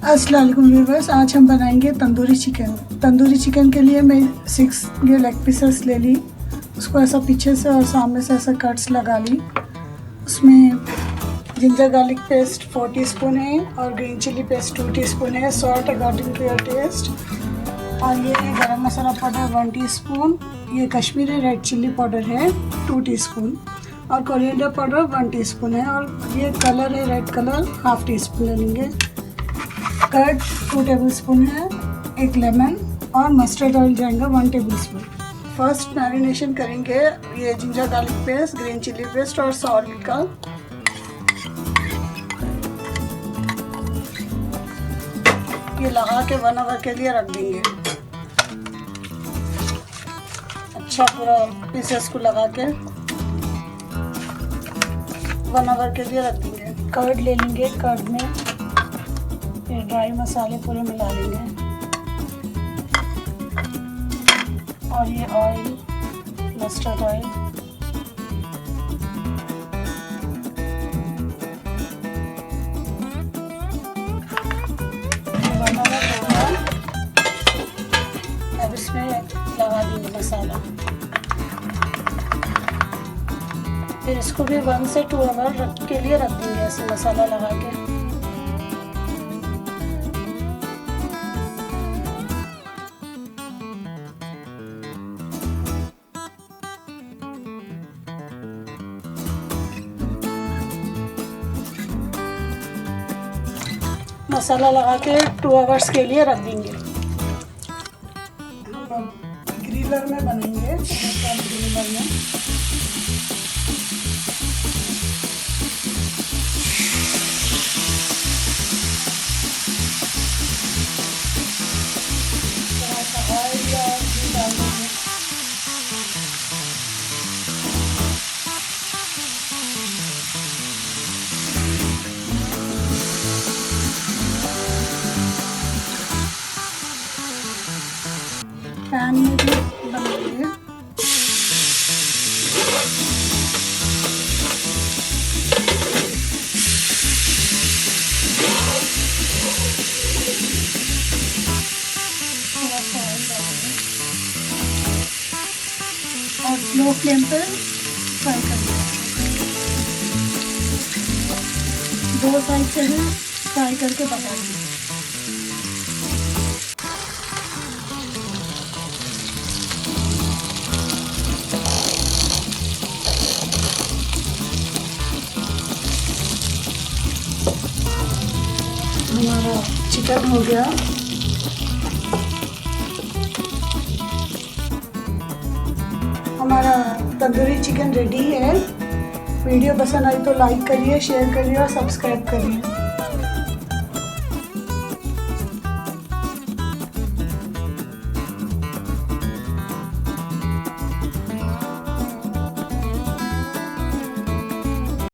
अस्सलाम वालेकुम व्यूअर्स, आज हम बनाएंगे तंदूरी चिकन। तंदूरी चिकन के लिए मैं 6 ये लेग पीसेस ले ली, उसको ऐसा पीछे से और सामने से ऐसा कट्स लगा ली। उसमें जिंजर गार्लिक पेस्ट 4 टीस्पून है और ग्रीन चिली पेस्ट 2 टीस्पून है, salt according to your taste. और ये गरम मसाला पाउडर 1 टीस्पून, ये कश्मीरी रेड चिल्ली पाउडर है 2 टीस्पून और कोरिएंडर पाउडर 1 टीस्पून है। और ये कलर है red colour, half tea spoon ले लेंगे। कर्ड 2 टेबलस्पून है, एक लेमन और मस्टर्ड ऑयल जाएगा 1 टेबलस्पून। फर्स्ट मैरिनेशन करेंगे ये ginger garlic paste, green chilli paste और सॉल्ट का। ये लगा के 1 आवर के लिए रख देंगे। अच्छा पूरा पीसेस को लगा के 1 आवर के लिए रख देंगे। कर्ड ले लेंगे, कर्ड में ये ड्राई मसाले पूरे मिला लेंगे और ये ऑयल, मस्टर्ड ऑयल, अब इसमें लगा देंगे मसाला। फिर इसको भी 1 से 2 आवर के लिए रख देंगे ऐसे मसाला लगा के। मसाला लगा के 2 आवर्स के लिए रख देंगे। ग्रिलर में बनेंगे, ग्रिलर में थोड़ा सा ऑयल डाल देंगे। पैन में भी बनाएंगे। थोड़ा सा ऑयल डालेंगे और स्लो फ्लेम पर फ्राई करेंगे। 2 साइड से ही फ्राई करके पकाएंगे। हमारा चिकन हो गया। हमारा तंदूरी चिकन रेडी है। वीडियो पसंद आई तो लाइक करिए, शेयर करिए और सब्सक्राइब करिए।